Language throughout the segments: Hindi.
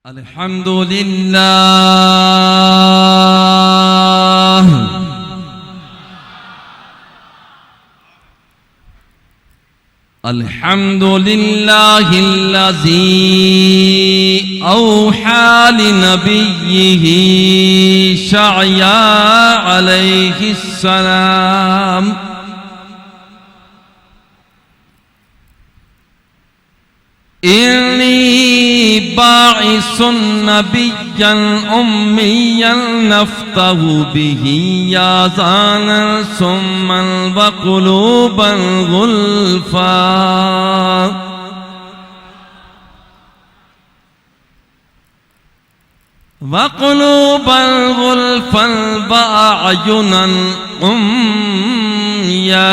अल्हम्दुलिल्लाह अल्हम्दुलिल्लाहिल्लज़ी औहा लिनबिय्यिही शअया अलैहिस्सलाम इन्नी बाइसुन नबिय्यन उम्मियन नफ्तहु बिही याज़ानन सुम्मन व क़ुलूबन गुल्फ़ा व क़ुलूबन गुल्फ़न व अयुनन उम्या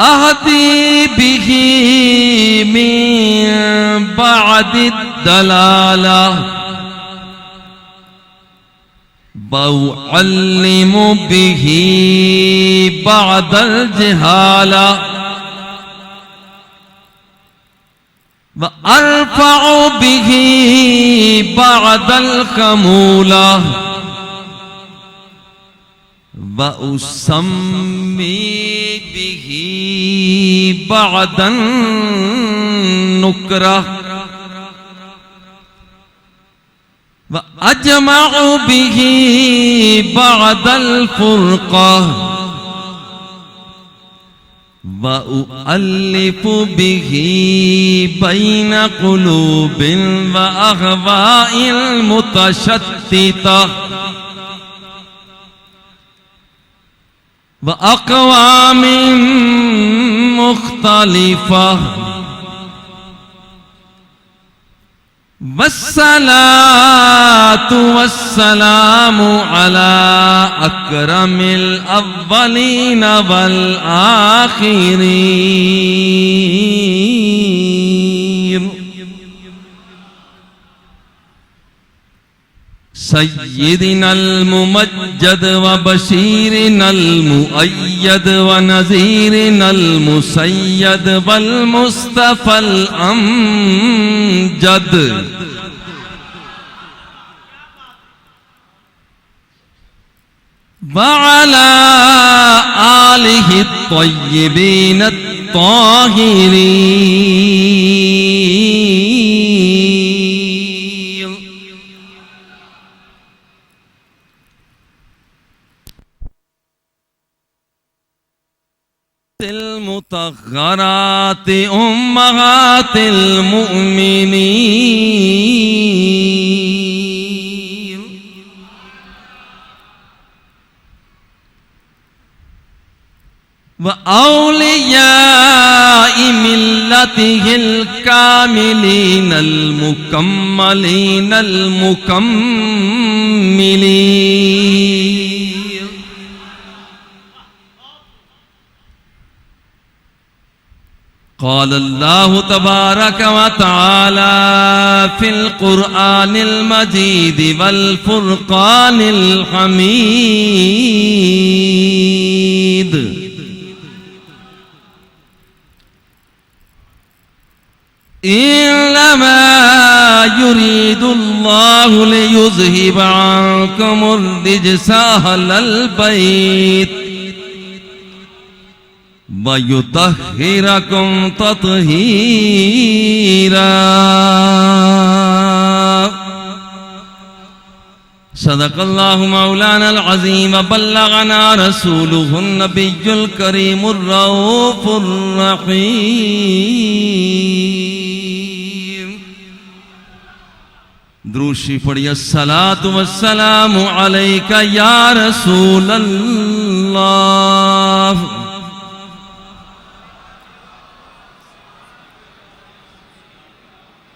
अहदी बिही मिन बादि दलाला वउअल्लिमु बिही बादल जहाला व अरफ़उ बिही बादल कमूला व उसम्मी बिही बादन नुकरा व अजमअ बिही बादल फुरक़ा व उअल्लिफ़ु बिही बैन क़ुलूबिन व अहवाइल मुतशत्तिता व अक़वामिन मुख़्तलिफ़ा वस्सलातु वस्सलामु अला अकरमिल अव्वलीन वल आखिरीन सय्यिदिनल मुमज्जद व बशीरिनल मुअय्यद व नज़ीरिनल मुसय्यद वल मुस्तफ़ल अमजद व अला आलिहि त्तय्यिबीन त्ताहिरीन। मुतग़्ग़राति उम्महातिल मुअमिनीन व औलियाइ मिल्लतिहिल कामिलीनल मुकम्मलीनल मुकम्मिलीन। क़ाल अल्लाहु तबारक व तआला फ़िल क़ुरआनिल मजीद वल फ़ुरक़ानिल हमीद। इन्नमा युरीदुल्लाहु लियुज़हिबा अन्कुमुर रिज्सा अहलल बैत वयुतहिरकुम तत्हीरा। सदक़ल्लाहु मौलानल अज़ीम व बल्लगना रसूलुहुन नबियुल करीमुर रऊफ़ुर रहीम। द्रूशी पढ़िए अस्सलातु वस्सलामु अलैका या रसूलल्लाह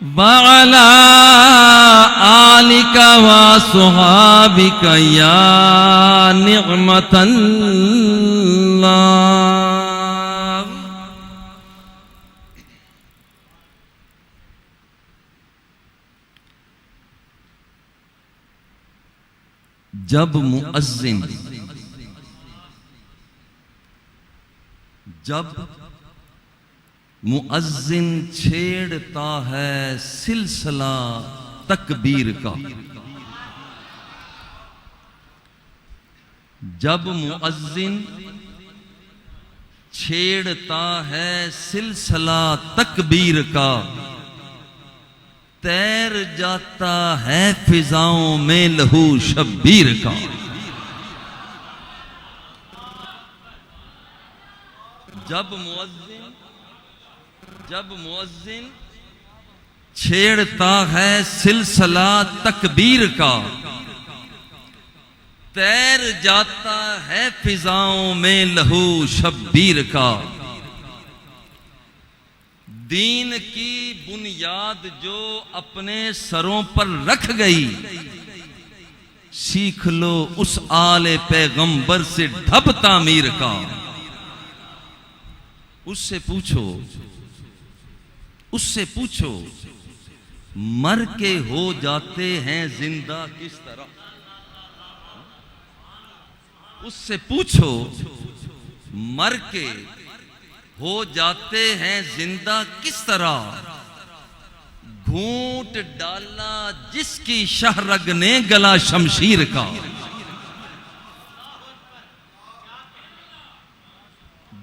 वअला आलिका व सुहाबिका या निअमतल्लाह। जब मुअज्जिन जब मुअज्जिन छेड़ता है सिलसिला तकबीर का, जब मुअज्जिन छेड़ता है सिलसिला तकबीर का, तैर जाता है फिजाओं में लहू शब्बीर का। जब मुअज्जिन छेड़ता है सिलसिला तकबीर का, तैर जाता है फिजाओं में लहू शब्बीर का। दीन की बुनियाद जो अपने सरों पर रख गई, सीख लो उस आले पैगंबर से ढब तामीर का। उससे पूछो मर के हो जाते हैं जिंदा किस तरह। उससे पूछो मर के हो जाते हैं जिंदा किस तरह। घूंट डाला जिसकी शहरग ने गला शमशीर का।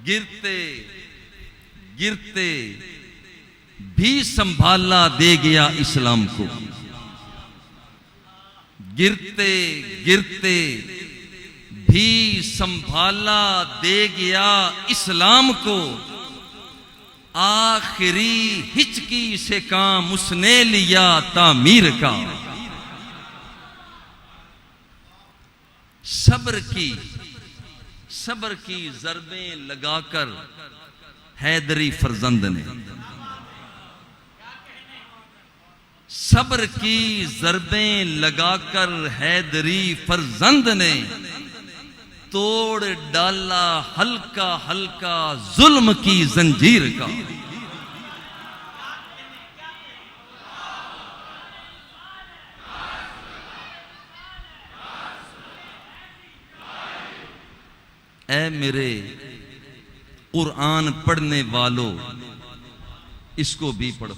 गिरते गिरते भी संभाला दे गया इस्लाम को। गिरते गिरते भी संभाला दे गया इस्लाम को। आखिरी हिचकी से काम उसने लिया तामीर का। सब्र की ज़रबें लगाकर हैदरी फरजंद ने, सब्र की ज़रबें लगाकर हैदरी फरजंद ने तोड़ डाला हल्का हल्का जुल्म की जंजीर का। ऐ मेरे कुरान पढ़ने वालों, इसको भी पढ़ो।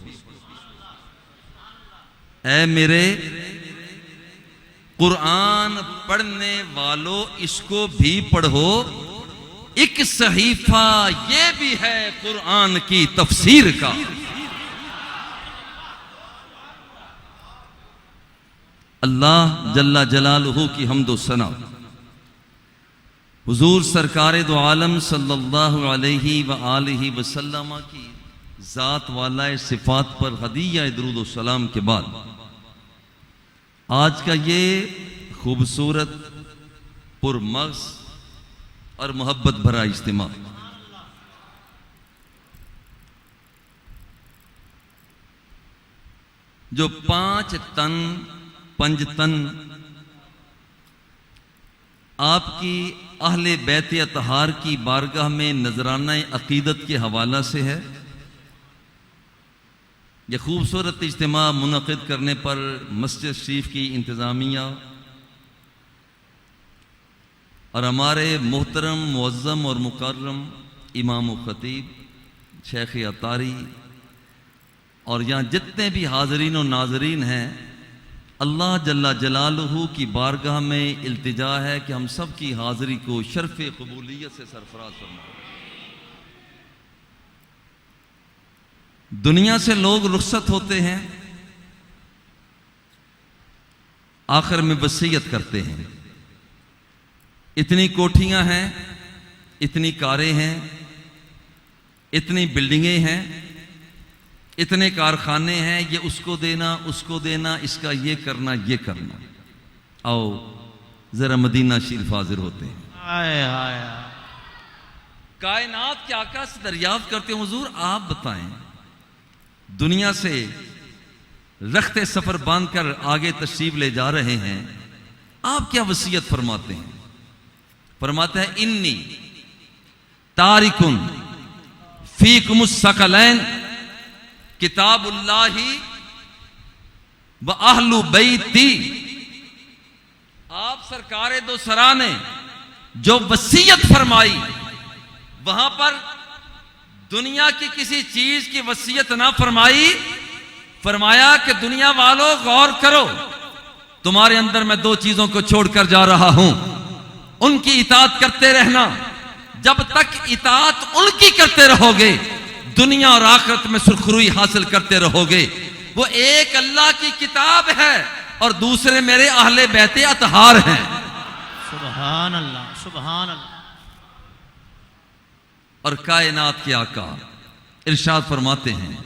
ऐ मेरे कुरान पढ़ने वालों, इसको भी पढ़ो। एक सहीफा ये भी है कुरान की तफसीर का। अल्लाह जल्ला जलालहू की हम्दो सना हुजूर सरकार दो आलम सल्लल्लाहु अलैहि व आलिहि वसल्लम की ज़ात वाला सिफात पर हदिया दुरूद व सलाम के बाद आज का ये खूबसूरत पुरमग़ज़ और मोहब्बत भरा इज्तिमा जो 5 तन पंजतन आपकी अहले बैत अतहार की बारगाह में नजराना अकीदत के हवाला से है। यह खूबसूरत इज्तिमा मुनक़िद करने पर मस्जिद शरीफ की इंतज़ामिया और हमारे मोहतरम मुअज़्ज़म और मुकर्रम इमाम व ख़तीब शेख अतारी और यहाँ जितने भी हाज़रीन और नाज़रीन हैं, अल्लाह जल्ला जलालहू की बारगाह में इल्तिजा है कि हम सब की हाज़िरी को शर्फ़ क़बूलियत से सरफराज फरमाए। दुनिया से लोग रुख़्सत होते हैं, आखिर में वसीयत करते हैं। इतनी कोठियां हैं, इतनी कारें हैं, इतनी बिल्डिंगें हैं, इतने कारखाने हैं, ये उसको देना, इसका ये करना। आओ जरा मदीना शरीफ हाजिर होते हैं। कायनात के आका से दरियाफ्त करते हैं, हुजूर आप बताएं, दुनिया से रख्ते सफर बांधकर आगे तशरीफ ले जा रहे हैं, आप क्या वसीयत फरमाते हैं? फरमाते हैं इन्नी तारिकुन फीकुमुस सकलैन किताबुल्लाही व अहलु बैती। आप सरकारे दो सरा ने जो वसीयत फरमाई, वहां पर दुनिया की किसी चीज की वसीयत ना फरमाई, फरमाया कि दुनिया वालों गौर करो, तुम्हारे अंदर मैं दो चीजों को छोड़कर जा रहा हूं, उनकी इताअत करते रहना। जब तक इताअत उनकी करते रहोगे, दुनिया और आखिरत में सुरखरुई हासिल करते रहोगे। वो एक अल्लाह की किताब है और दूसरे मेरे अहले बैते अतहार हैं। सुभान अल्लाह, सुभान अल्लाह। और कायनात के आका इरशाद फरमाते हैं,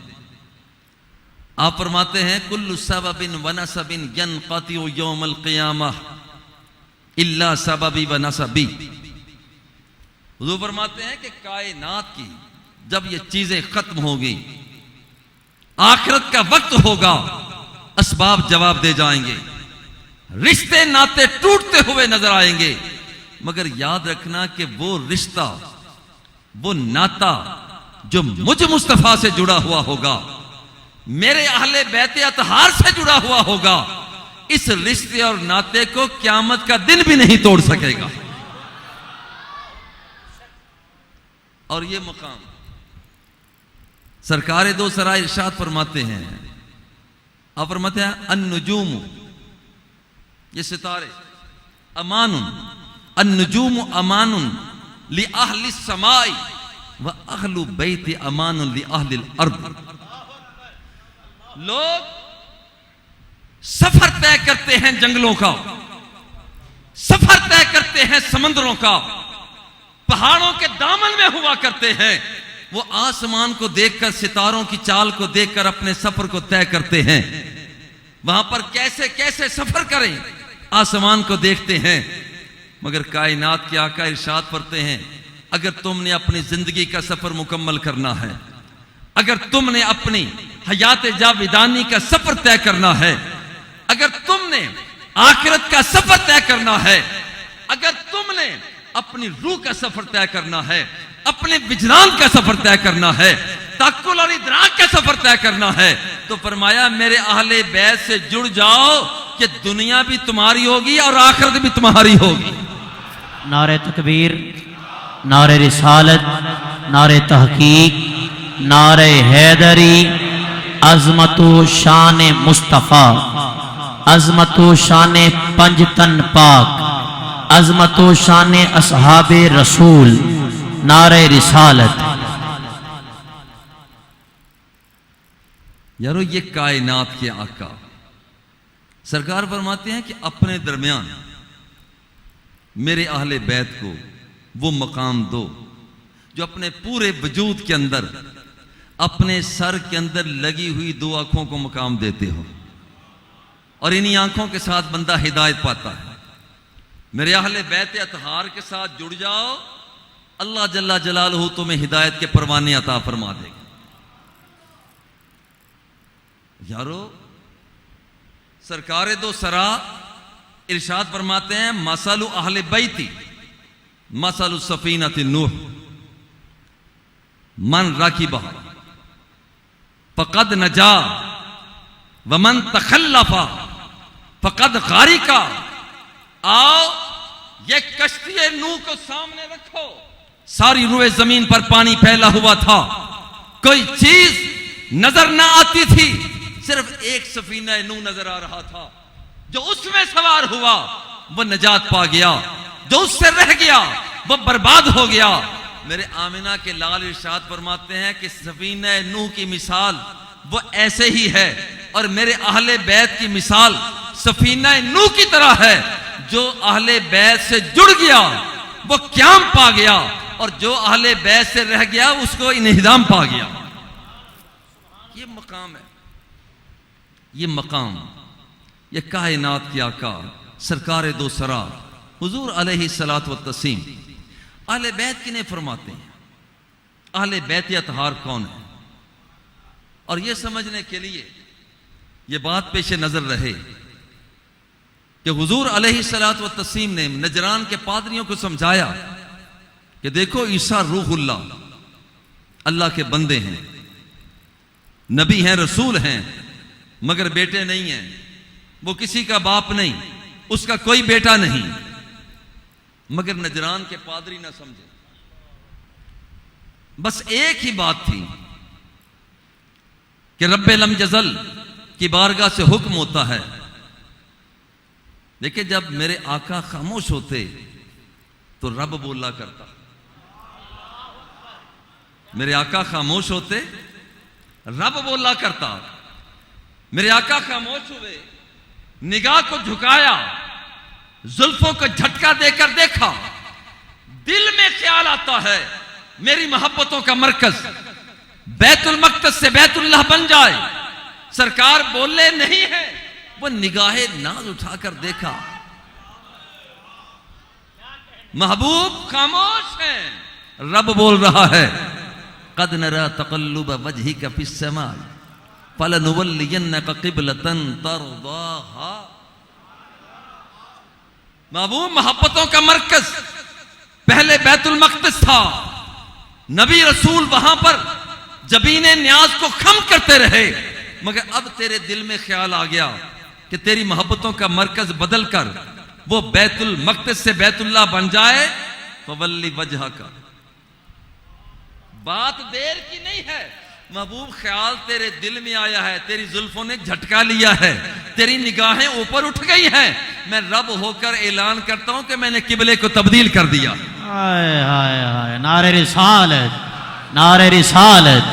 आप फरमाते हैं कुल्लु सबबिन व नसबिन यनक़तिउ यौमल क़ियामह इल्ला सबबी व नसबी। हुज़ूर फरमाते हैं कि कायनात की जब ये चीजें खत्म होगी, आखिरत का वक्त होगा, असबाब जवाब दे जाएंगे, रिश्ते नाते टूटते हुए नजर आएंगे, मगर याद रखना कि वो रिश्ता, वो नाता जो मुझ मुस्तफा से जुड़ा हुआ होगा, मेरे अहले बैते अतहार से जुड़ा हुआ होगा, इस रिश्ते और नाते को क़यामत का दिन भी नहीं तोड़ सकेगा। और ये मुकाम सरकार दो सरा इरशाद फरमाते हैं, आप फरमाते हैं अन्नुजूम, ये सितारे अमानुन, अन्नुजूम अमानुन लि अहलि समाई व अहलु बैति अमानुन लि अहलिल अर्द। लोग सफर तय करते हैं जंगलों का, सफर तय करते हैं समंदरों का, पहाड़ों के दामन में हुआ करते हैं, वो आसमान को देखकर, सितारों की चाल को देखकर अपने सफर को तय करते हैं। वहां पर कैसे कैसे सफर करें, आसमान को देखते हैं। मगर कायनात के आका इरशाद करते हैं, अगर तुमने अपनी जिंदगी का सफर मुकम्मल करना है, अगर तुमने अपनी हयात जाविदानी का सफर तय करना है, अगर तुमने आखिरत का सफर तय करना है, अगर तुमने अपनी रूह का सफर तय करना है, अपने विजदान का सफर तय करना है, तअक्कुल और इदराक का सफर तय करना है, तो फरमाया मेरे अहले बैत से जुड़ जाओ कि दुनिया भी तुम्हारी होगी और आखिरत भी तुम्हारी होगी। नारे तकबीर, नारे रिसालत, नारे तहकीक, नारे हैदरी, अजमतो शान मुस्तफ़ा, अजमतो शान पंजतन पाक, अजमतो शान असहाबे रसूल, नारे रिसालत। यारो ये कायनात के आका सरकार फरमाते हैं कि अपने दरमियान मेरे अहले बैत को वो मकाम दो जो अपने पूरे वजूद के अंदर, अपने सर के अंदर लगी हुई दो आंखों को मकाम देते हो, और इन्हीं आंखों के साथ बंदा हिदायत पाता है। मेरे अहले बैत अतहार के साथ जुड़ जाओ, अल्लाह जल्ला जलालहू तुम्हें हिदायत के परवाने अता फरमा देगा। यारो सरकार दो सरा इरशाद फरमाते हैं, मसलु अहले बैती मसलु सफीनति नूह मन राकिबा फकद नजा व मन तखल्लफा फकद गारिका। आओ ये कश्ती नूह को सामने रखो, सारी रुए जमीन पर पानी फैला हुआ था, कोई चीज नजर ना आती थी, सिर्फ एक सफीना नूह नजर आ रहा था। जो उसमें सवार हुआ वो नजात पा गया, जो उससे रह गया वो बर्बाद हो गया। मेरे आमिना के लाल इरशाद फरमाते हैं कि सफीना नूह की मिसाल वो ऐसे ही है, और मेरे अहले बैत की मिसाल सफीना नूह की तरह है। जो अहले बैत से जुड़ गया वो क़याम पा गया, और जो अहले बैत से रह गया उसको इन्हिदाम पा गया। ये मकाम है, ये मकाम, ये कायनात की आका सरकार दो सरा हुजूर अलैहिस्सलात व तस्लीम अहले बैत किन्हें फरमाते हैं, अहले बैत अतहार कौन है। और यह समझने के लिए यह बात पेश नजर रहे कि हुजूर अलैहिस्सलात व तस्लीम ने नजरान के पादरियों को समझाया कि देखो ईसा रूहुल्लाह अल्लाह के बंदे हैं, नबी हैं, रसूल हैं, मगर बेटे नहीं हैं। वो किसी का बाप नहीं, उसका कोई बेटा नहीं। मगर नजरान के पादरी ना समझे, बस एक ही बात थी कि रब्बे लम जज़ल की बारगाह से हुक्म होता है। देखिए, जब मेरे आका खामोश होते तो रब बोला करता। मेरे आका खामोश होते, रब बोला करता। मेरे आका खामोश हुए, निगाह को झुकाया, जुल्फों को झटका देकर देखा, दिल में ख्याल आता है मेरी मोहब्बतों का मरकज बैतुल मक़दस से बैतुल्लाह बन जाए। सरकार बोले नहीं है, वो निगाहे नाज उठाकर देखा, महबूब खामोश है, रब बोल रहा है, कद नरा तक़ल्लुब वजहिका फिस समा फलनुवल्लियन्नका क़िबलतन तर्दाहा। महबूब मोहब्बतों का मरकज पहले बैतुल मक़दस था। नबी रसूल वहां पर जबीने न्याज को खम करते रहे, मगर अब तेरे दिल में ख्याल आ गया कि तेरी मोहब्बतों का मरकज बदल कर वो बैतुल मक़दस से बैतुल्लाह बन जाए। फवल्ली वजह का, बात देर की नहीं है, महबूब ख्याल तेरे दिल में आया है, तेरी जुल्फों ने झटका लिया है, तेरी निगाहें ऊपर उठ गई हैं। मैं रब होकर ऐलान करता हूं कि मैंने किबले को तब्दील कर दिया। हाय हाय हाय, नारे रिसालत, नारे रिसालत,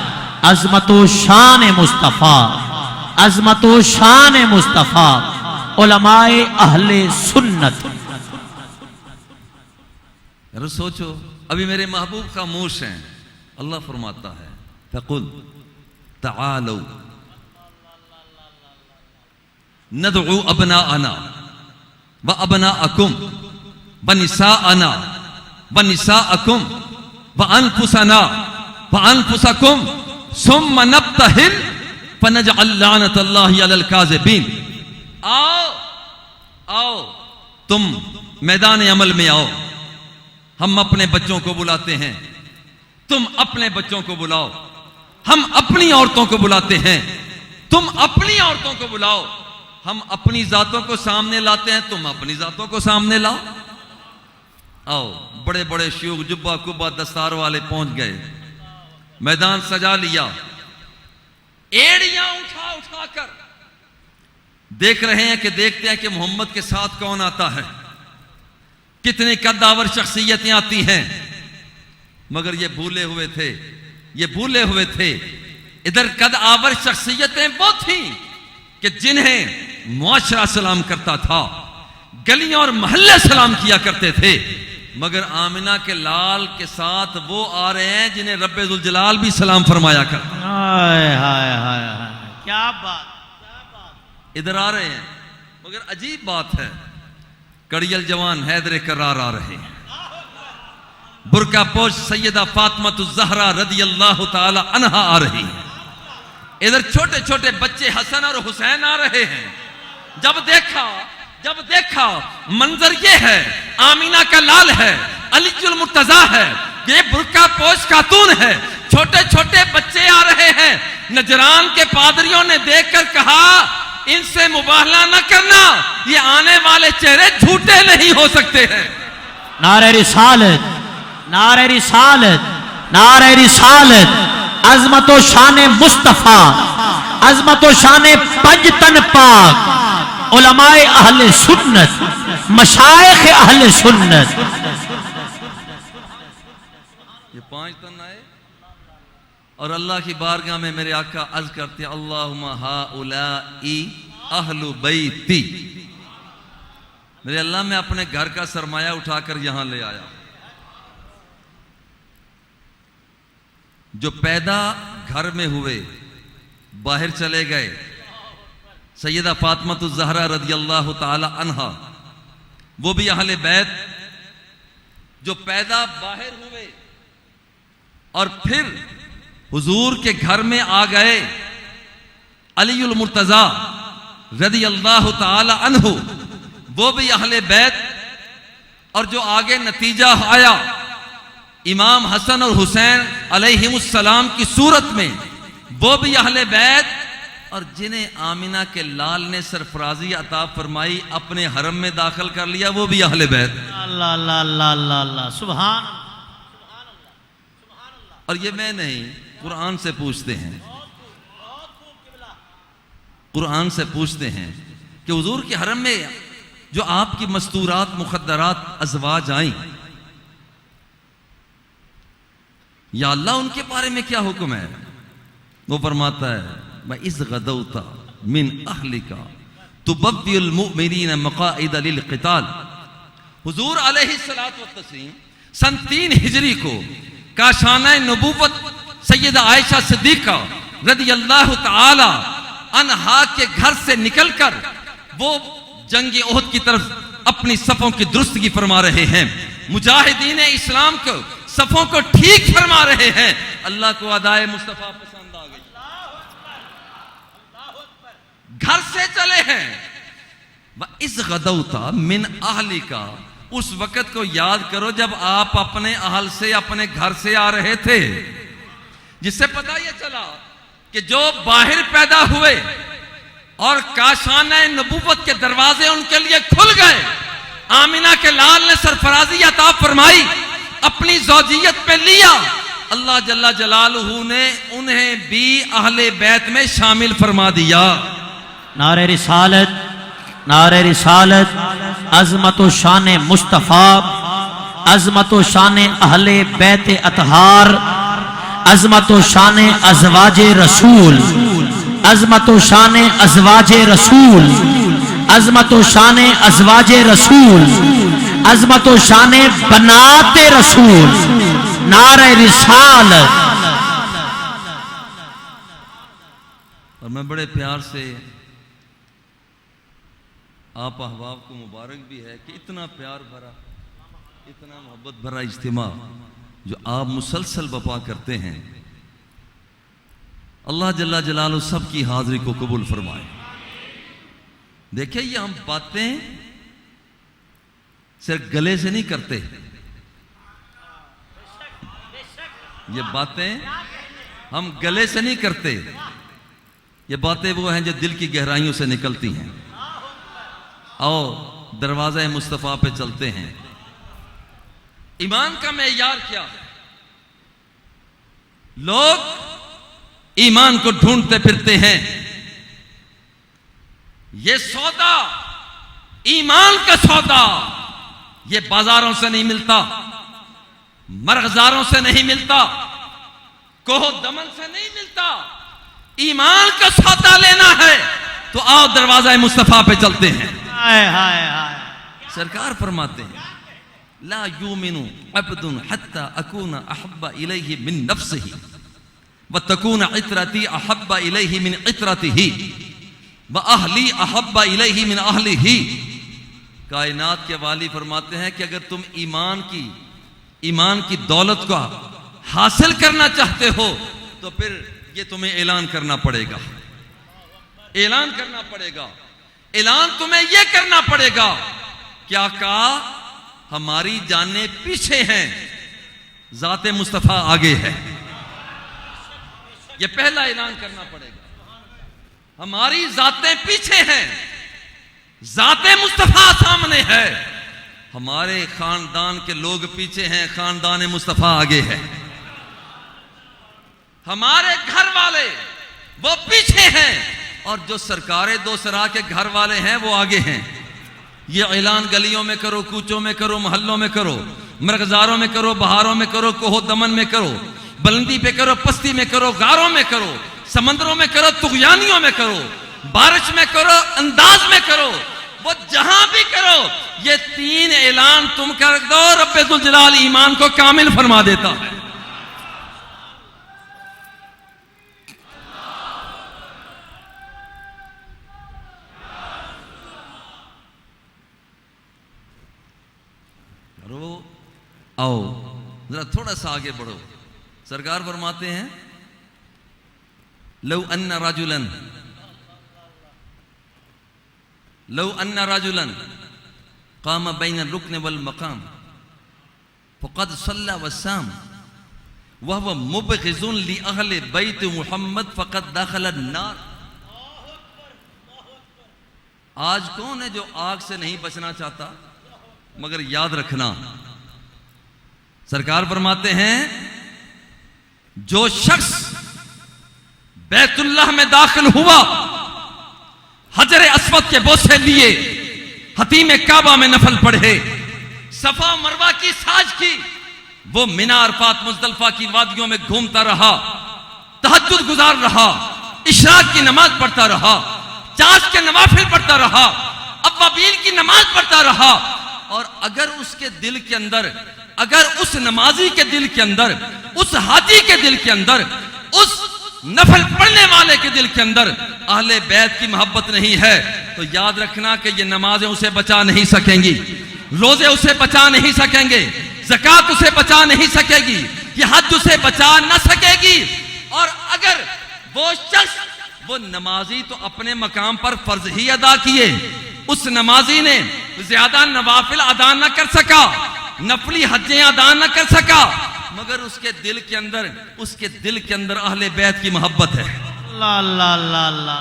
अज़मतो शान मुस्तफ़ा, अज़मतो शान मुस्तफ़ा, उलमाए अहले सुन्नत। अरे सोचो, अभी मेरे महबूब खामोश हैं, अल्लाह फरमाता है फ़कुल तआलौ नदउ अबनाअना व अबनाअकुम व निसाअना व निसाअकुम व अनफुसना व अनफुसकुम सुम्मा नब्तहिल फनजअल लानतल्लाहि अलल काज़िबीन। आओ आओ, तुम मैदान अमल में आओ। हम अपने बच्चों को बुलाते हैं, तुम अपने बच्चों को बुलाओ। हम अपनी औरतों को बुलाते हैं, तुम अपनी औरतों को बुलाओ। हम अपनी जातों को सामने लाते हैं, तुम अपनी जातों को सामने लाओ। आओ, बड़े बड़े शयूख जुब्बा कुब्बा दस्तार वाले पहुंच गए, मैदान सजा लिया, एड़ियां उठा उठा कर देख रहे हैं कि देखते हैं कि मोहम्मद के साथ कौन आता है, कितनी कद्दावर शख्सियतें आती हैं। मगर ये भूले हुए थे, ये भूले हुए थे, इधर कद्दावर शख्सियतें वो थी कि जिन्हें मुआशरा सलाम करता था, गलियां और मोहल्ले सलाम किया करते थे। मगर आमिना के लाल के साथ वो आ रहे हैं जिन्हें रब्बे जुल जलाल भी सलाम फरमाया कर। हाय हाय हाय हाय, क्या बात, क्या बात। इधर आ रहे हैं, मगर अजीब बात है, कड़ियल जवान हैदर करार आ रहे हैं, बुरका पोश सैयदा फातिमा ज़हरा रदियल्लाहु ताला अन्हा आ रही है, इधर छोटे छोटे बच्चे हसन और हुसैन आ रहे हैं। जब देखा मंजर ये है, आमीना का लाल है, अलीजुल मुर्तजा है, ये बुरका पोश खातून है, छोटे छोटे बच्चे आ रहे हैं। नजरान के पादरियों ने देखकर कहा, इनसे मुबाहला न करना, ये आने वाले चेहरे झूठे नहीं हो सकते हैं। नारे रिसालत, नारे रिसालत, नारे रिसालत, अज़मतो शान मुस्तफ़ा, अज़मतो शान पंजतन पाक, उलमाए अहले सुन्नत, मशाइख अहले सुन्नत। ये 5 तन आए और अल्लाह की बारगाह में मेरे आका अर्ज करते हैं, अल्लाहुम्मा हाउलाई अहलु बैती। मेरे अल्लाह, मैं अपने घर का सरमाया उठाकर यहां ले आया। जो पैदा घर में हुए, बाहर चले गए, सैयदा फातिमा ज़हरा रदियल्लाहु ताला अन्हा, वो भी अहले बैत। जो पैदा बाहर हुए और फिर हुजूर के घर में आ गए, अलीउल मुर्तजा रदियल्लाहु ताला अन्हु, वो भी अहले बैत। और जो आगे नतीजा आया, इमाम हसन और हुसैन अलैहिमुस्सलाम की सूरत में, वो भी अहले बैत। और जिन्हें आमिना के लाल ने सरफराजी अता फरमाई, अपने हरम में दाखिल कर लिया, वो भी अहले बैत। अल्लाह अल्लाह अल्लाह अल्लाह अल्लाह, सुभान अल्लाह, सुभान अल्लाह, सुभान अल्लाह। और ये मैं नहीं, कुरान से पूछते हैं, कुरान से पूछते हैं कि हुजूर के हरम में जो आपकी मस्तूरात मुखद्दरात अज़वाज आई, या अल्लाह उनके बारे में क्या हुक्म है? वो फरमाता है मैं इस गदौता मिन अहलिका तुबव्विउल मुमिनीन मक़ाइद लिल क़िताल। हुजूर अलैहिस्सलातु वस्सलाम सन 3 हिजरी को काशाना नबूवत सैयदा आयशा सिद्दीक़ा रदियल्लाहु ताला अन्हा के घर से निकलकर वो जंग ओहद की तरफ अपनी सफों की दुरुस्तगी फरमा रहे हैं। मुजाहिदीन इस्लाम को सफों को ठीक फरमा रहे हैं। अल्लाह को अदाए मुस्तफा पसंद आ गई, घर से चले हैं। इस गदौता मिन अहली का, उस वक्त को याद करो जब आप अपने अहल से, अपने घर से आ रहे थे, जिससे पता यह चला कि जो बाहर पैदा हुए और काशाना नबूवत के दरवाजे उनके लिए खुल गए। आमिना के लाल ने सरफराजी अता फरमाई, अपनी ज़ौजियत पे लिया। अल्लाह जल्ला जलालहू ने उन्हें भी अहले बैत में शामिल फरमा दिया। नारे रिसालत, नारे रिसालत, अज़मत व शान मुस्तफ़ा, अज़मत व शान अहले बैत अतहार, अज़मत व शान अज़वाजे रसूल, अज़मत व शान अज़वाजे रसूल, अज़मत व शान अज़वाजे रसूल, अज़मत व शान बनाते रसूल। नारे रिसालत। और मैं बड़े प्यार से आप अहबाब को मुबारक भी है कि इतना प्यार भरा, इतना मोहब्बत भरा इज्तिमा जो आप मुसलसल बपा करते हैं। अल्लाह जल्ला जलालहू सबकी हाजिरी को कबूल फरमाए। देखिए ये हम बातें सिर्फ गले से नहीं करते, ये बातें हम गले से नहीं करते, ये बातें वो हैं जो दिल की गहराइयों से निकलती हैं और दरवाज़ा मुस्तफ़ा पे चलते हैं। ईमान का मेयार क्या है? लोग ईमान को ढूंढते फिरते हैं। ये सौदा, ईमान का सौदा, ये बाजारों से नहीं मिलता, मरग़ज़ारों से नहीं मिलता, कोहो दमन से नहीं मिलता। ईमान का सौदा लेना है तो आओ दरवाज़ा मुस्तफ़ा पे चलते हैं। हाय हाय हाय। सरकार फरमाते हैं ला युमिनु अब्दुन हत्ता अकूना अहब्बा इलैहि मिन नफ्सिही व तकूना इत्रती अहब्बा इलैहि मिन इत्रतिही व अहली अहब्बा इलैहि मिन अहलिही। कायनात के वाली फरमाते हैं कि अगर तुम ईमान की दौलत को हासिल करना चाहते हो तो फिर ये तुम्हें ऐलान करना पड़ेगा, ऐलान करना पड़ेगा। ऐलान तुम्हें यह करना पड़ेगा क्या कहा, हमारी जानें पीछे हैं, ज़ाते मुस्तफ़ा आगे है। यह पहला ऐलान करना पड़ेगा। हमारी ज़ातें पीछे हैं, ज़ाते मुस्तफ़ा सामने है। हमारे खानदान के लोग पीछे हैं, खानदान मुस्तफ़ा आगे है। हमारे घर वाले वो पीछे हैं और जो सरकारें दो सरा के घर वाले हैं वो आगे हैं। ये ऐलान गलियों में करो, कूचों में करो, मोहल्लों में करो, मरग़ज़ारों में करो, बहारों में करो, कोहो दमन में करो, बुलंदी पे करो, पस्ती में करो, गारों में करो, समंदरों में करो, तुग़यानियों में करो, बारिश में करो, अंदाज में करो, वो जहां भी करो, ये 3 ऐलान तुम कर दो, रब्बे ज़ुल जलाल ईमान को कामिल फरमा देता है। आओ जरा थोड़ा सा आगे बढ़ो। सरकार फरमाते हैं लौ अन्ना राजुलन कामा बैन रुकन वल मकाम फ़क़द सल्ला वस्साम वह मुबग़िज़ुन लि अहले बैत मुहम्मद फ़क़द दाख़ल अन्नार। आज कौन है जो आग से नहीं बचना चाहता, मगर याद रखना सरकार फरमाते हैं जो शख्स बैतुल्लाह में दाखिल हुआ, हजर अस्वद के बोसे लिए, हतीम काबा में नफल पढ़े, सफा मरवा की साज की, वो मिना अरफात मुज़दलिफा की वादियों में घूमता रहा, तहज्जुद गुजार रहा, इशराक की नमाज पढ़ता रहा, चाश के नवाफिल पढ़ता रहा, अव्वाबील की नमाज पढ़ता रहा। और अगर उसके दिल के अंदर, अगर उस नमाजी के दिल के अंदर, उस हाजी के दिल के अंदर, उस नफल पढ़ने वाले के दिल के अंदर अहले बैत की मोहब्बत नहीं है, तो याद रखना कि ये नमाजें उसे बचा नहीं सकेंगी, रोजे उसे बचा नहीं सकेंगे, ज़कात उसे बचा नहीं सकेगी, ये हज उसे बचा न सकेगी। और अगर वो शख्स, वो नमाजी तो अपने मकाम पर फर्ज ही अदा किए, उस नमाजी ने ज्यादा नवाफिल अदा न कर सका, नफली हजें अदा न कर सका, मगर उसके दिल के अंदर, उसके दिल के अंदर अहले बैत की मोहब्बत है। ला ला ला ला।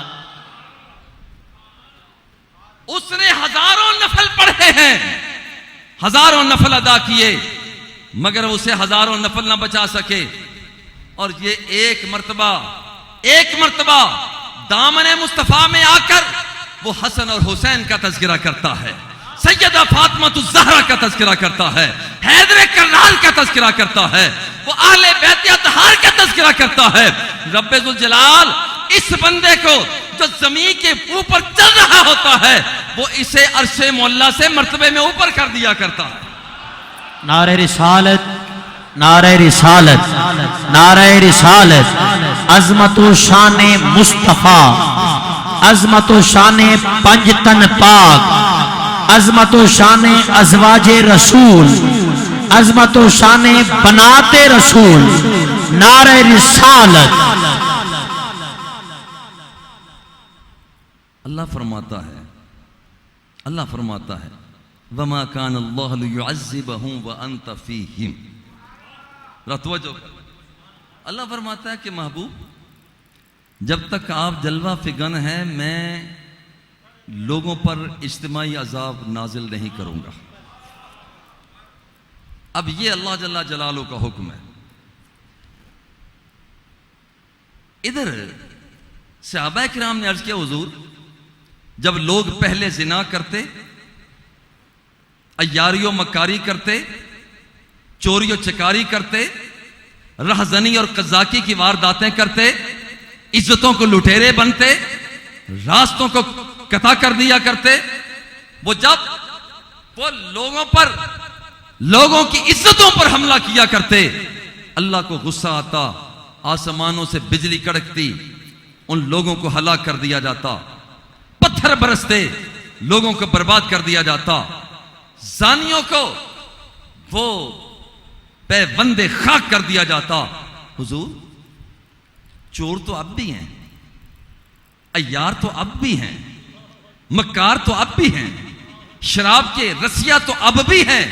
उसने हजारों नफल पढ़े हैं, हजारों नफल अदा किए, मगर उसे हजारों नफल ना बचा सके। और ये एक मर्तबा दामन मुस्तफा में आकर वो हसन और हुसैन का तज़किरा करता है, सैयदा फातिमा ज़हरा का तज़किरा करता है, हैदर कर्राल का तज़किरा करता है, वो अहले बैत अतहार का तज़किरा करता है। रब्बे ज़ुल जलाल इस बंदे को जो ज़मीन के ऊपर चल रहा होता है, वो इसे अर्शे मौला से मर्तबे में ऊपर कर दिया करता है। नारे रिसालत, नारे रिसालत, नारे रिसालत, अज़मत व शान मुस्तफ़ा, अज़मत व शान पंजतन पाक, अज़मत व शान अज़वाजे रसूल, अज़मत व शान बनाते रसूल, नारे रिसालत। अल्लाह फरमाता है वमा कान अल्लाह लियुअज़्ज़िबहुम व अंत फ़ीहिम। रतवजो, अल्लाह फरमाता है कि महबूब, जब तक आप जलवा फिगन हैं, मैं लोगों पर इज्तिमाई अजाब नाजिल नहीं करूंगा। अब ये अल्लाह जल्ला जलालू का हुक्म है। इधर सहाबा किराम ने अर्ज किया, हुजूर, जब लोग पहले जिना करते, अयारियों मकारी करते, चोरियों चकारी करते, रहजनी और कज़ाकी की वारदातें करते, इज्जतों को लुटेरे बनते, रास्तों को कता कर दिया करते, वो जब वो लोगों की इज्जतों पर हमला किया करते, अल्लाह को गुस्सा आता, आसमानों से बिजली कड़कती, उन लोगों को हलाक कर दिया जाता, पत्थर बरसते, लोगों को बर्बाद कर दिया जाता, जानियों को वो पैबंदे खाक कर दिया जाता। हुजूर, चोर तो अब भी हैं, अय्यार तो अब भी हैं, मक्कार तो अब भी हैं, शराब के रसिया तो अब भी हैं।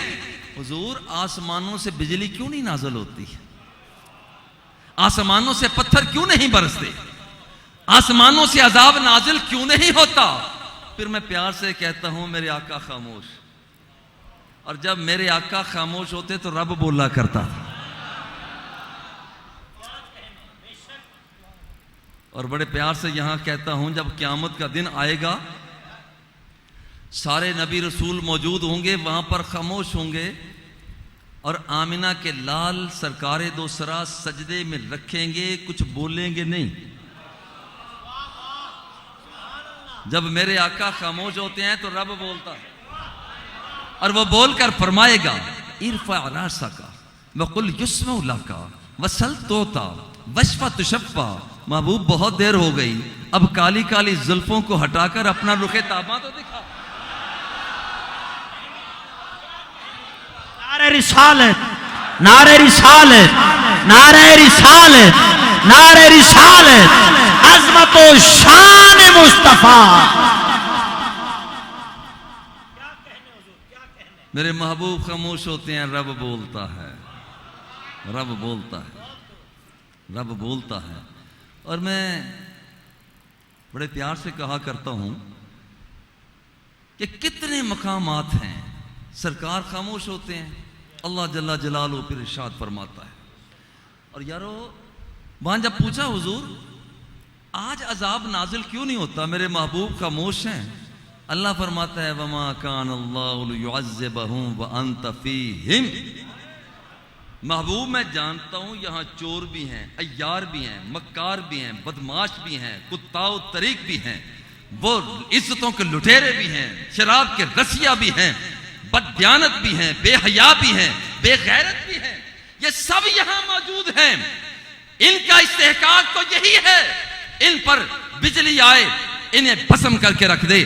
हुजूर, आसमानों से बिजली क्यों नहीं नाज़िल होती? आसमानों से पत्थर क्यों नहीं बरसते? आसमानों से अजाब नाजिल क्यों नहीं होता? फिर मैं प्यार से कहता हूं, मेरे आका खामोश। और जब मेरे आका खामोश होते तो रब बोला करता था। और बड़े प्यार से यहां कहता हूं, जब क़यामत का दिन आएगा, सारे नबी रसूल मौजूद होंगे, वहां पर खामोश होंगे, और आमिना के लाल सरकारे दो सरा सजदे में रखेंगे, कुछ बोलेंगे नहीं। जब मेरे आका खामोश होते हैं तो रब बोलता है, और वो बोलकर फरमाएगा, इरफा रासका वकुल युस्मउ लका वसल तोता वशफा तुशफ़ा। महबूब, बहुत देर हो गई, अब काली काली जुल्फों को हटाकर अपना रुखे ताबा तो दिखा। नारे रिसालत, नारे रिसालत, नारे रिसालत, नारे रिसालत, अज़मत व शान मुस्तफ़ा। मेरे महबूब खामोश होते हैं, रब बोलता है, रब बोलता है, रब बोलता है। और मैं बड़े प्यार से कहा करता हूं कि कितने मकामात हैं, सरकार खामोश होते हैं, अल्लाह जल्ला जलालहू फिर इरशाद फरमाता है। और यारो, वहां जब पूछा हुजूर आज अजाब नाजिल क्यों नहीं होता, मेरे महबूब खामोश हैं। अल्लाह फरमाता है वमा कान अल्लाहु लियुअज़्ज़िबहुम व अंत फीहिम। महबूब मैं जानता हूं यहां चोर भी हैं, अय्यार भी हैं, मक्कार भी हैं, बदमाश भी हैं, कुत्ताओ तरीक भी हैं, वो इज्जतों के लुटेरे भी हैं, शराब के रसिया भी हैं, बददियानत भी हैं, बेहया भी हैं, बेगैरत भी हैं। ये सब यहां मौजूद हैं। इनका इस्तेहकाक तो यही है इन पर बिजली आए, इन्हें भस्म करके रख दे,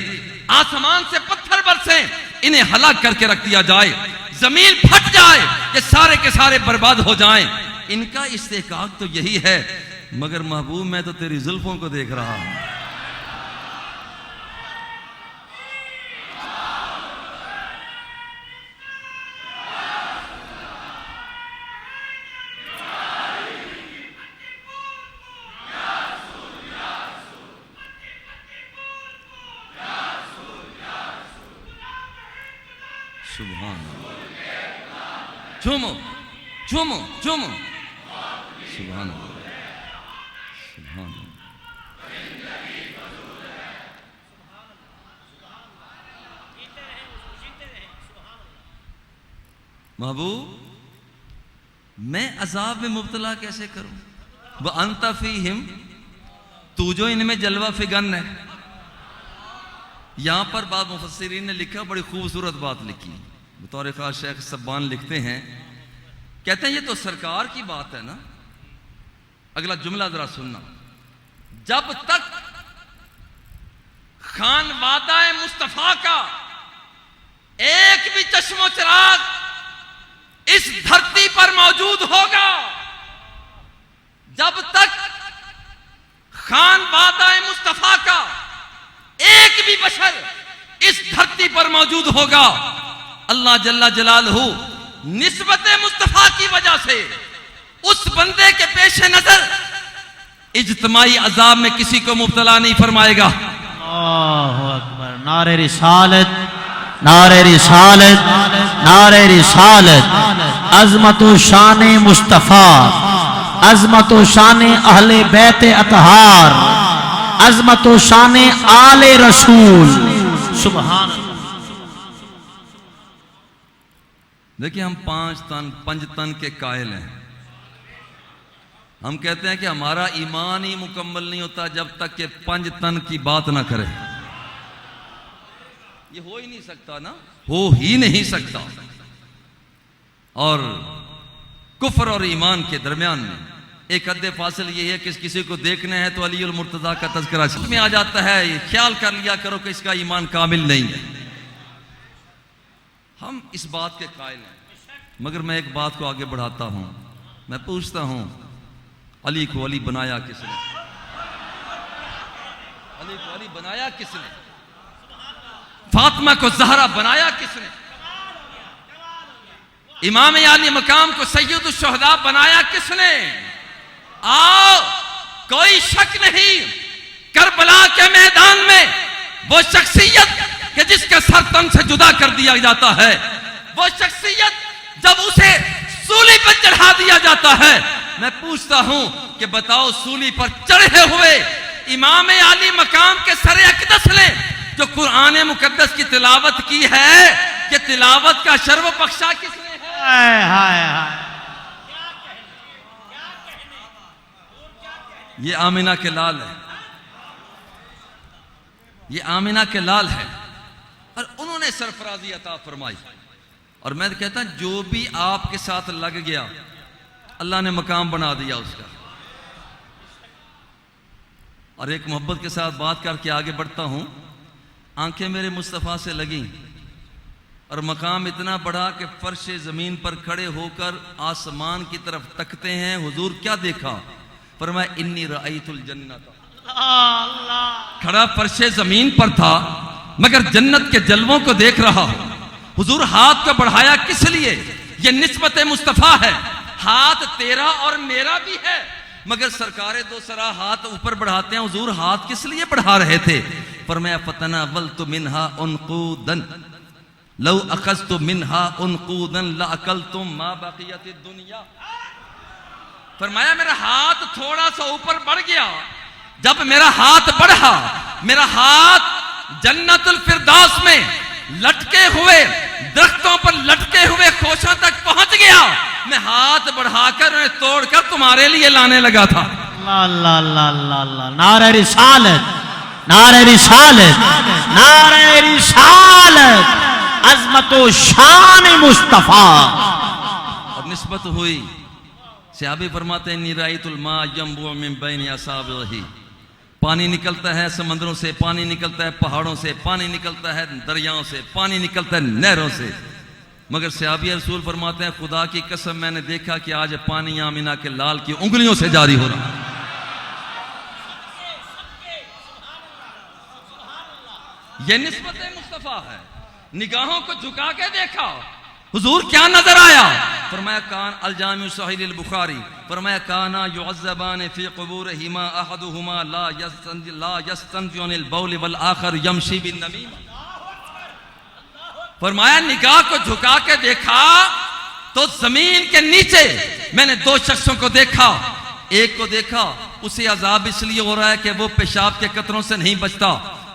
आसमान से पत्थर बरसे, इन्हें हलाक करके रख दिया जाए, जमीन फट जाए, ये सारे के सारे बर्बाद हो जाएं। इनका इस्तेहकाक तो यही है। मगर महबूब मैं तो तेरी जुल्फों को देख रहा हूं। सुभान अल्लाह। झूमो झूमो झूमो। सुभान अल्लाह सुभान अल्लाह। महबूब मैं अजाब में मुब्तला कैसे करूं? वह अंता फीहिम, तू जो इनमें जलवा फिगन है। यहां पर बाद मुफस्सिरीन ने लिखा, बड़ी खूबसूरत बात लिखी। बतौर खास शेख सब्बान लिखते हैं, कहते हैं ये तो सरकार की बात है ना। अगला जुमला जरा सुनना। जब तक खान वादा मुस्तफा का एक भी चश्मो चिराग इस धरती पर मौजूद होगा, जब तक खान वादा मुस्तफा का एक भी बशर इस धरती पर मौजूद होगा, अल्लाह जल्ला जलालहू निस्बत मुस्तफा की वजह से उस बंदे के पेश नजर इज्तिमाई अजाब में किसी को मुब्तला नहीं फरमाएगा। अल्लाहु अकबर। नारे रिसालत, नारे रिसालत, नारे रिसालत। अज़मत व शान मुस्तफा, अज़मत व शान अहले बैत अतहार, अज़मत व शान आले रसूल। सुभान अल्लाह। देखिए हम पंज तन के कायल हैं। हम कहते हैं कि हमारा ईमान ही मुकम्मल नहीं होता जब तक कि पंज तन की बात ना करे। ये हो ही नहीं सकता ना, हो ही नहीं सकता। और कुफ्र और ईमान के दरमियान में एक हद फासिल ये है कि किसी को देखना है तो अली उल मुर्तजा का तज़किरा में आ जाता है। ये ख्याल कर लिया करो कि इसका ईमान कामिल नहीं है। हम इस बात के कायल हैं। मगर मैं एक बात को आगे बढ़ाता हूं। मैं पूछता हूं, अली को अली बनाया किसने? अली को अली बनाया किसने? फातिमा को ज़हरा बनाया किसने? इमाम आली मकाम को सैयदुल शुहदा बनाया किसने? आओ, कोई शक नहीं, करबला के मैदान में वो शख्सियत कि जिसके सर तन से जुदा कर दिया जाता है, वो शख्सियत जब उसे सूली पर चढ़ा दिया जाता है, मैं पूछता हूं कि बताओ सूली पर चढ़े हुए इमाम आली मकाम के सर अक़दस ने जो कुरान मुकद्दस की तिलावत की है, कि तिलावत का शर्व बख्शा किसने है? हाय हाय हाय। ये आमिना के लाल है, ये आमिना के लाल है और उन्होंने सरफराजी अता फरमाई। और मैं कहता हूं जो भी आपके साथ लग गया अल्लाह ने मकाम बना दिया उसका। और एक मोहब्बत के साथ बात करके आगे बढ़ता हूं। आंखें मेरे मुस्तफ़ा से लगी और मकाम इतना बड़ा कि फर्श ज़मीन पर खड़े होकर आसमान की तरफ तकते हैं। हुजूर क्या देखा? फरमाया इन्नी रअयतुल जन्नत। खड़ा फर्श ज़मीन पर था मगर जन्नत के जलवों को देख रहा हूं। हुजूर हाथ को बढ़ाया किस लिए? यह निस्बत मुस्तफ़ा है। हाथ तेरा और मेरा भी है मगर सरकारे दो सरा हाथ ऊपर बढ़ाते हैं। हुजूर हाथ किस लिए बढ़ा रहे थे? फरमाया फतना वल्तु मिन्हा उनकूदन लौ अखज़तु मिन्हा उनकूदन ला अकलतुम मा बक़ियतिद दुनिया। फरमाया मेरा हाथ थोड़ा सा ऊपर बढ़ गया। जब मेरा हाथ बढ़ा, मेरा हाथ जन्नतुल फिरदौस में लटके हुए दरख्तों पर लटके हुए खोशों तक पहुंच गया। मैं हाथ बढ़ाकर उन्हें तोड़कर तुम्हारे लिए लाने लगा था। अल्लाह अल्लाह अल्लाह अल्लाह, नारे रिसालत, नारे रिसालत, नारे रिसालत, अज़मत व शान मुस्तफा। और निस्बत हुई, सहाबी फरमाते हैं निरायतुल मा यंबु मिन बैन असाबिही, पानी निकलता है समंदरों से, पानी निकलता है पहाड़ों से, पानी निकलता है दरियाओं से, पानी निकलता है नहरों से। मगर सहाबी रसूल फरमाते हैं खुदा की कसम मैंने देखा कि आज पानी आमिना के लाल की उंगलियों से जारी हो रहा है। यह निस्बत मुस्तफा है। निगाहों को झुका के देखा, हुजूर क्या नजर आया? फरमाया कान अल-जामिउ सहीह अल-बुखारी, फरमाया काना युअज़्ज़बान फी क़ुबूरिहिमा अहदुहुमा ला यस्तंज़ि अनिल बौल वल आखर यमशी बिन नमीम। फरमाया निगाह को झुका के देखा तो जमीन के नीचे मैंने दो शख्सों को देखा। एक को देखा उसे अजाब इसलिए हो रहा है कि वो पेशाब के कतरों से नहीं बचता,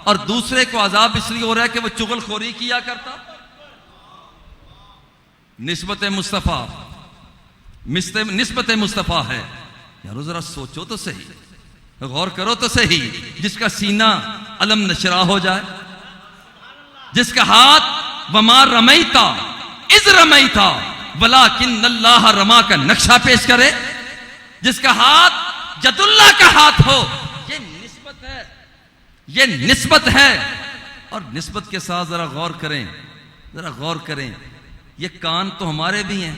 और दूसरे को अजाब इसलिए हो रहा है कि वो चुगलखोरी किया करता। निस्बत मुस्तफ़ा निस्बत मुस्तफ़ा है। यारो जरा सोचो तो सही, गौर करो तो सही। जिसका सीना अलम नशरा हो जाए, जिसका हाथ वमा रमैता इज रमैता वलाकिन अल्लाह रमा का नक्शा पेश करे, जिसका हाथ जदुल्ला का हाथ हो, ये निस्बत है, ये निस्बत है। और निस्बत के साथ जरा गौर करें, जरा गौर करें। ये कान तो हमारे भी हैं,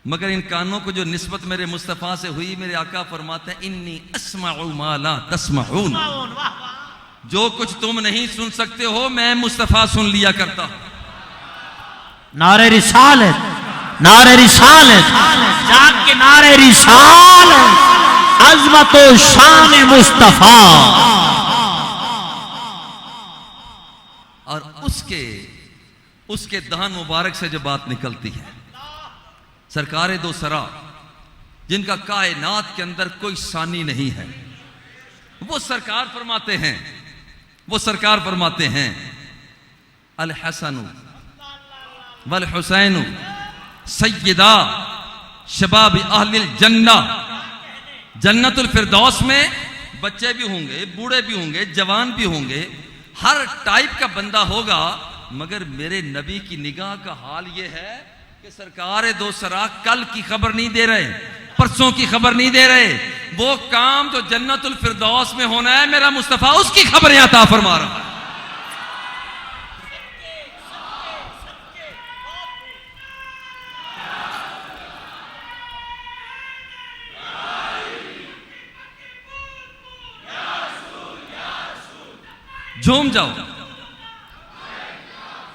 मगर इन कानों को जो निस्बत मेरे मुस्तफ़ा से हुई, मेरे आका फरमाते हैं इन्नी अस्मउ मा ला तस्मऊन, जो कुछ तुम नहीं सुन सकते हो मैं मुस्तफ़ा सुन लिया करता। नारे रिसालत, नारे रिसालत, जाग के नारे रिसालत, अज़मत व शान मुस्तफा। और उसके दहन मुबारक से जो बात निकलती है, सरकार दो सरा जिनका कायनात के अंदर कोई सानी नहीं है, वो सरकार फरमाते हैं, वो सरकार फरमाते हैं अल हसनु वल हुसैनु सय्यदा शबाब अहलिल जन्ना। जन्नतुल फिरदौस में बच्चे भी होंगे, बूढ़े भी होंगे, जवान भी होंगे, हर टाइप का बंदा होगा। मगर मेरे नबी की निगाह का हाल ये है कि सरकार दो सरा कल की खबर नहीं दे रहे, परसों की खबर नहीं दे रहे। वो काम जो जन्नतुल फिरदौस में होना है, मेरा मुस्तफा उसकी खबरें अता फरमा रहा है। झूम जाओ,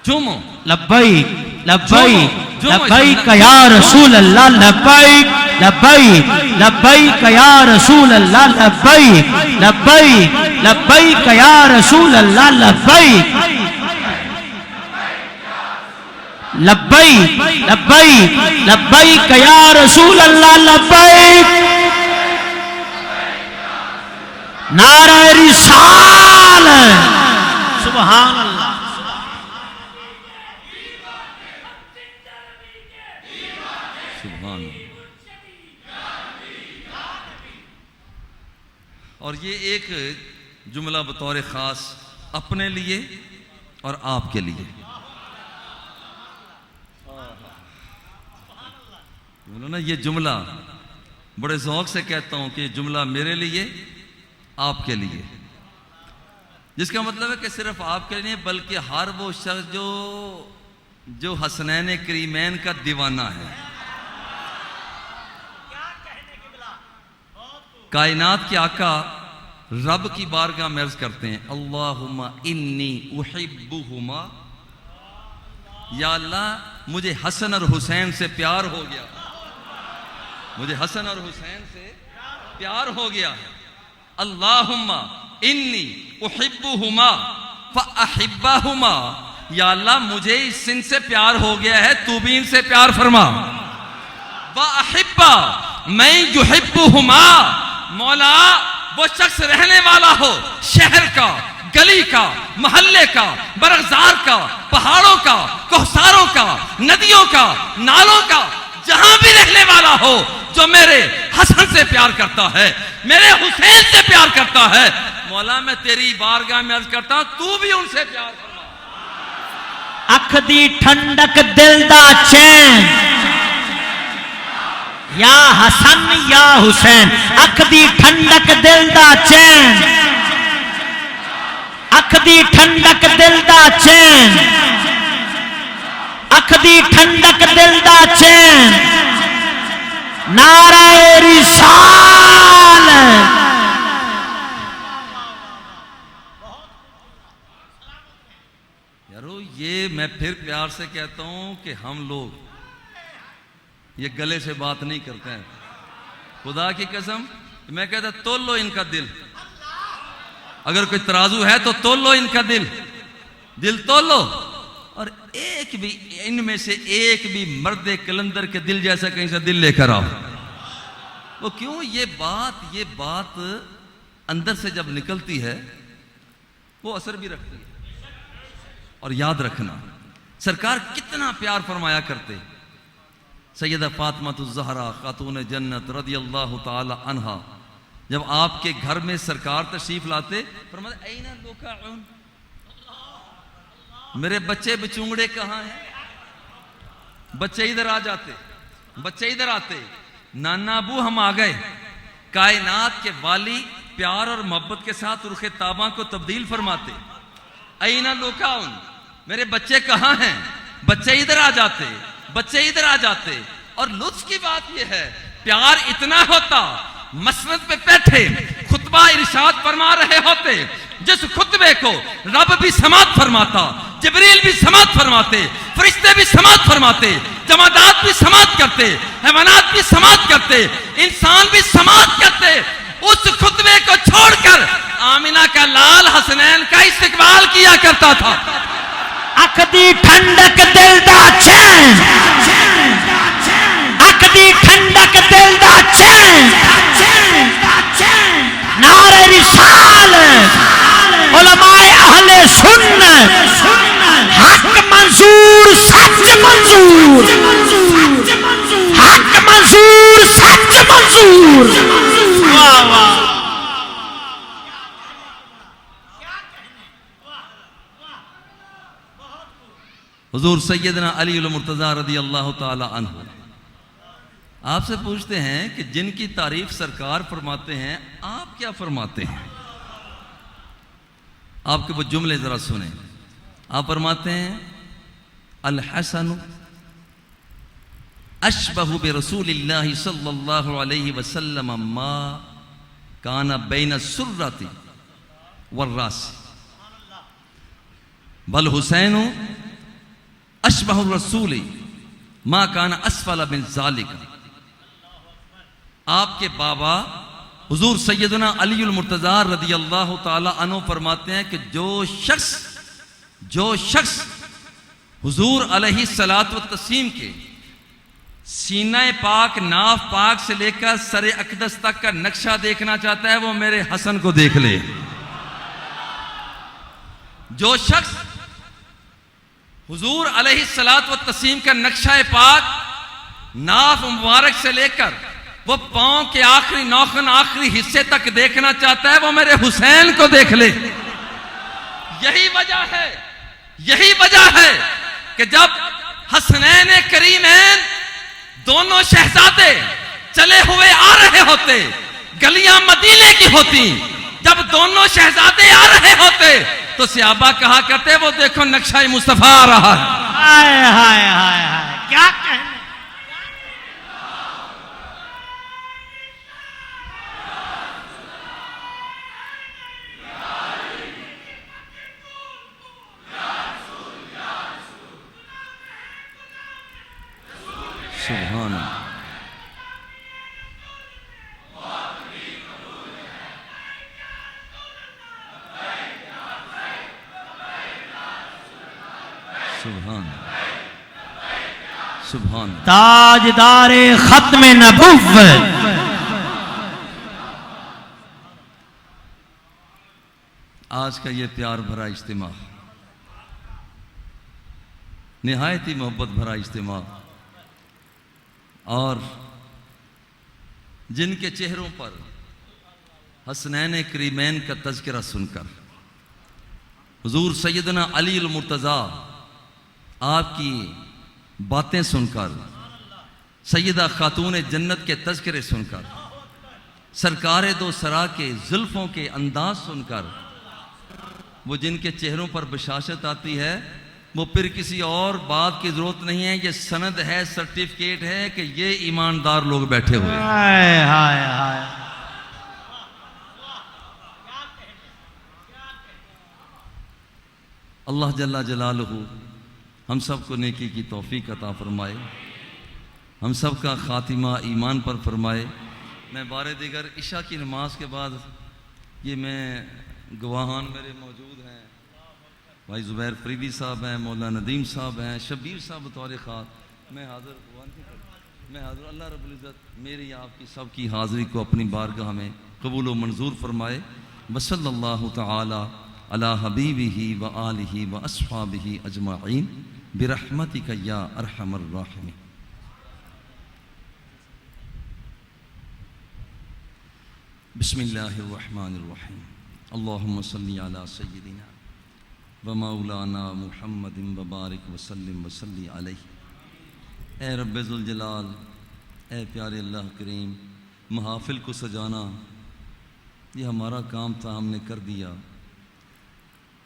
झूमो। लब्बैक लब्बैक लब्बैक या रसूल अल्लाह, लब्बैक लब्बैक लब्बैक या रसूल अल्लाह, लब्बैक लब्बैक लब्बैक या रसूल अल्लाह, लब्बैक लब्बैक लब्बैक लब्बैक या रसूल अल्लाह, लब्बैक। नारा रिसालत, सुभान अल्लाह। और ये एक जुमला बतौर ख़ास अपने लिए और आपके लिए, बोलो ना, ये जुमला बड़े ज़ौक़ से कहता हूँ कि ये जुमला मेरे लिए, आपके लिए। जिसका मतलब है कि सिर्फ आपके लिए, बल्कि हर वो शख्स जो हसनैन करीमैन का दीवाना है। कायनात के आका रब की बारगाह में अर्ज करते हैं अल्लाहुम्मा इन्नी उहिब्बुहुमा, या अल्लाह मुझे हसन और हुसैन से प्यार हो गया, मुझे हसन और हुसैन से प्यार हो गया है। अल्लाहुम्मा इन्नी उहिब्बुहुमा फअहिब्बहुमा, या अल्लाह मुझे इनसे प्यार हो गया है, तू भी इनसे प्यार फरमा। वअहिब्बा, मैं युहिब्बुहुमा, मौला वो शख्स रहने वाला हो शहर का, गली का, मोहल्ले का, बरगजार का, पहाड़ों का, कोहसारों का, नदियों का, नालों का, जहां भी रहने वाला हो, जो मेरे हसन से प्यार करता है, मेरे हुसैन से प्यार करता है, मौला मैं तेरी बारगाह में अर्ज करता हूं तू भी उनसे प्यार फरमा। अख दी ठंडक दिल दा चैन, या हसन या हुसैन, अख दी ठंडक दिल दा चैन, अख दी ठंडक दिल दा चैन, अख दी ठंडक दिल दा चैन, नारे रिसाल। यारो ये मैं फिर प्यार से कहता हूं कि हम लोग ये गले से बात नहीं करते हैं, खुदा की कसम मैं कहता तोल लो इनका दिल, अगर कोई तराजू है तो तोल लो इनका दिल, दिल तोल लो, और एक भी इनमें से एक भी मर्द कलंदर के दिल जैसा कहीं से दिल लेकर आओ। वो क्यों ये बात अंदर से जब निकलती है वो असर भी रखती है। और याद रखना सरकार कितना प्यार फरमाया करते, सैयदा फातिमातुज़ ज़हरा खातून जन्नत रज़ियल्लाहु ताला अन्हा, जब आपके घर में सरकार तशरीफ लाते फरमाते ऐना लुकाउन, मेरे बच्चे बिचूंगड़े कहाँ हैं, बच्चे इधर आ जाते, बच्चे इधर आते, नाना अबू हम आ गए। कायनात के वाली प्यार और मोहब्बत के साथ रुखे ताबा को तब्दील फरमाते, ऐना लुकाउन, मेरे बच्चे कहाँ हैं, बच्चे इधर आ जाते, बच्चे इधर आ जाते। और लुत्फ की बात यह है प्यार इतना होता, मसनद पे बैठे खुतबा इरशाद फरमा रहे होते, जिस खुतबे को रब भी समात फरमाता, जिब्रील भी समात फरमाते, फरिश्ते भी समात फरमाते, जमादात भी समात करते, हैवानात भी समात करते, इंसान भी समात करते, उस खुतबे को छोड़कर आमिना का लाल हसनैन का इस्तिकबाल किया करता था। अख दी ठंडक दिल दा चैन, अख दी ठंडक दिल दा चैन, नारे रिसाल, उलमाए अहले सुन्नत, हक मंसूर सच मंसूर, हक मंसूर सच मंसूर। वाह वाह, हुजूर सैयदना अली मुर्तज़ा रज़ियल्लाहु ताला अन्हु आपसे पूछते हैं कि जिनकी तारीफ सरकार फरमाते हैं आप क्या फरमाते हैं। आपके वो जुमले जरा सुने। आप फरमाते हैं अल हसन अशबहु बि रसूलिल्लाहि सल्लल्लाहु अलैहि वसल्लम मा काना बैन सुर्रति वर्रास बल हुसैन अशबहु रसूली मा काना अस्फल मिन ज़ालिका। आपके बाबा हुजूर सैयदना अली मुर्तज़ा रज़ियल्लाहु ताला अन्हु फरमाते हैं कि जो शख्स हुजूर अलैहि सलात व तस्लीम के सीना पाक नाफ पाक से लेकर सरे अक़दस तक का नक्शा देखना चाहता है वो मेरे हसन को देख ले। जो शख्स हुजूर अलैहि सलात व तस्लीम का नक्शा पाक नाफ मुबारक से लेकर वो पांव के आखिरी नौखन आखिरी हिस्से तक देखना चाहता है वो मेरे हुसैन को देख ले। यही वजह है कि जब हसनैन करीमैन दोनों शहजादे चले हुए आ रहे होते, गलियां मदीने की होती, जब दोनों शहजादे आ रहे होते तो सहाबा कहा करते वो देखो नक्शा मुस्तफा आ रहा है। हाय हाय हाय हाय, क्या कहने। सुभान सुभान सुभान। ताजदारे खत्म नबुव्वत आज का ये प्यार भरा इज्तिमा, निहायत ही मोहब्बत भरा इज्तिमा, और जिनके चेहरों पर हसनैन करीमैन का तज़किरा सुनकर, हुजूर सैयदना अली अल मुर्तज़ा आपकी बातें सुनकर, सैयदा खातून जन्नत के तज़किरे सुनकर, सरकार दो सरा के जुल्फ़ों के अंदाज सुनकर, वो जिनके चेहरों पर बशाशत आती है, वो फिर किसी और बात की ज़रूरत नहीं है, ये सनद है, सर्टिफिकेट है कि ये ईमानदार लोग बैठे हुए हैं। हाय हाय हाय। अल्लाह जल्ला जलालहू हम सब को नेकी की तौफीक अता फरमाए, हम सब का ख़ातिमा ईमान पर फरमाए। मैं बारे दिगर इशा की नमाज के बाद, ये मैं गवाहान मेरे मौजूद हैं, भाई ज़ुबैर फरीदी साहब हैं, मौला नदीम साहब हैं, शब्बीर साहब बतौर ख़ास, मैं हाज़िर अल्लाह रब्बुल इज़्ज़त मेरी आपकी सब की हाज़िरी को अपनी बारगाह में कबूल व मंजूर फरमाए। वसल्लल्लाहु तआला अला हबीबिही व आलिही व अस्हाबिही अजमाइन बिरहमतिका या अरहमर राहिमीन। बिस्मिल्लाहिर्रहमानिर्रहीम। अल्लाहुम्मा सल्ली अला सय्यिदिना व मौलाना मुहम्मदिन व बारिक वसल्लिम वसल्ली अलैहि। ए रब्बे ज़ुल जलाल, ए प्यारे अल्लाह करीम, महाफिल को सजाना ये हमारा काम था, हमने कर दिया।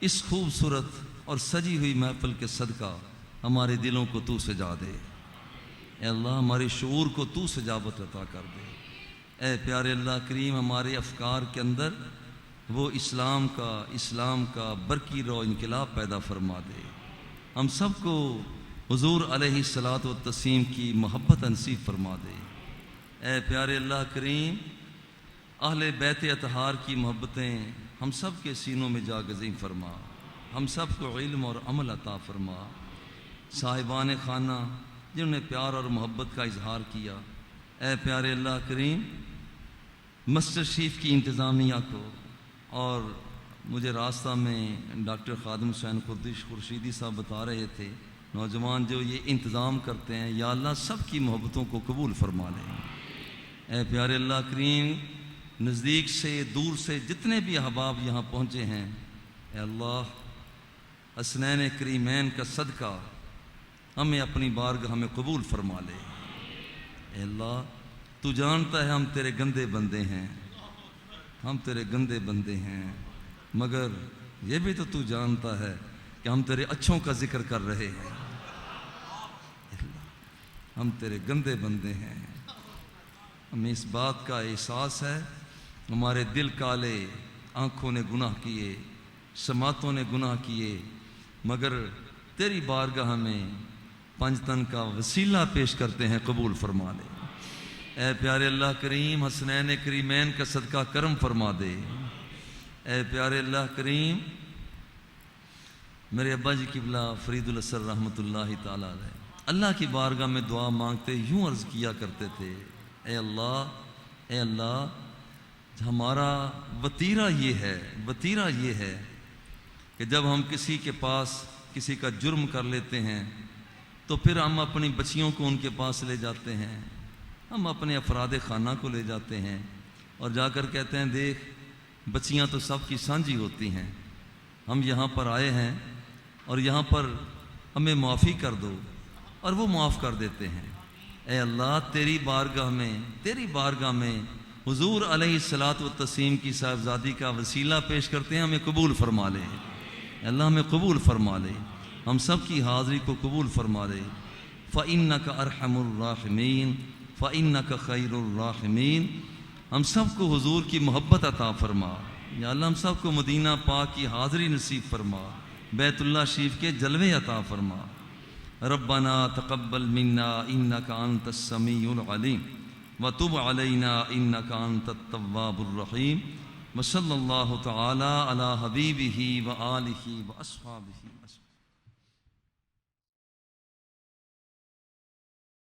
इस खूबसूरत और सजी हुई महफिल के सदका हमारे दिलों को तू सजा दे। ए अल्लाह, हमारे शऊर को तू सजावत अता कर दे। ए प्यारे अल्लाह करीम, हमारे अफकार के अंदर वो इस्लाम का बरकी रो इनकलाब पैदा फरमा दे। हम सबको हुजूर अलैहिस्सलातु व तस्लीम की मोहब्बत नसीब फरमा दे। ए प्यारे अल्लाह करीम, अहले बैत अतहार की मोहब्बतें हम सब के सीनों में जागज़ी फरमा। हम सब को इल्म और अमल अता फरमा। साहिबान खाना जिन्होंने प्यार और मोहब्बत का इजहार किया, ए प्यारे अल्लाह करीम, मस्जिद शरीफ की इंतज़ामिया को, और मुझे रास्ता में डॉक्टर खादिम हुसैन खुर्शीदी साहब बता रहे थे, नौजवान जो ये इंतज़ाम करते हैं, या अल्लाह सब की मोहब्बतों को कबूल फरमा लें। ए प्यारे अल्लाह करीम, नज़दीक से दूर से जितने भी अहबाब यहाँ पहुँचे हैं, ए अल्लाह, हसनैन करीमैन का सदका हमें अपनी बारगाह में कबूल फरमा ले। ए अल्लाह, तू जानता है हम तेरे गंदे बंदे हैं, हम तेरे गंदे बंदे हैं, मगर ये भी तो तू जानता है कि हम तेरे अच्छों का जिक्र कर रहे हैं। हम तेरे गंदे बंदे हैं। हमें इस बात का एहसास है, हमारे दिल काले, आँखों ने गुनाह किए, समातों ने गुनाह किए, मगर तेरी बारगाह में पंजतन का वसीला पेश करते हैं, कबूल फरमा ले। ए प्यारे अल्लाह करीम, हसनैन करीमैन का सदका करम फरमा दे। ए प्यारे अल्लाह करीम, मेरे अब्बा जी किबला फरीदुल असर रहमतुल्लाहि ताला अलैह अल्लाह की बारगाह में दुआ मांगते यूँ अर्ज़ किया करते थे, ए अल्लाह, हमारा वतीरा ये है कि जब हम किसी के पास किसी का जुर्म कर लेते हैं, तो फिर हम अपनी बच्चियों को उनके पास ले जाते हैं, हम अपने अफराद खाना को ले जाते हैं और जाकर कहते हैं, देख बच्चियां तो सबकी साझी होती हैं, हम यहाँ पर आए हैं और यहाँ पर हमें माफ़ी कर दो, और वो माफ़ कर देते हैं। ए अल्लाह, तेरी बारगाह में हुजूर अलैहिस्सलातु व तस्लीम की साहबजादी का वसीला पेश करते हैं, हमें कबूल फरमा ले। अल्लाह हमें कबूल फरमा ले, हम सब की हाज़िरी को कबूल फरमा ले। फ़इन्नका अरहमुर राहिमीन, फ़इन्नका खैरुर राहिमीन। हम सब को हुजूर की मोहब्बत अता फरमा। या अल्लाह, हम सब को मदीना पाक की हाज़िरी नसीब फरमा, बैतुल्लाह शरीफ के जलवे अता फरमा। रब्बना तक़ब्बल मिन्ना इन्नका अंतस समीउल अलीम व तुब अलैना इन्नका अंतत तव्वाबुर रहीम। व सल्लल्लाहु तआला अला हबीबिही व आलिही व अस्हाबिही।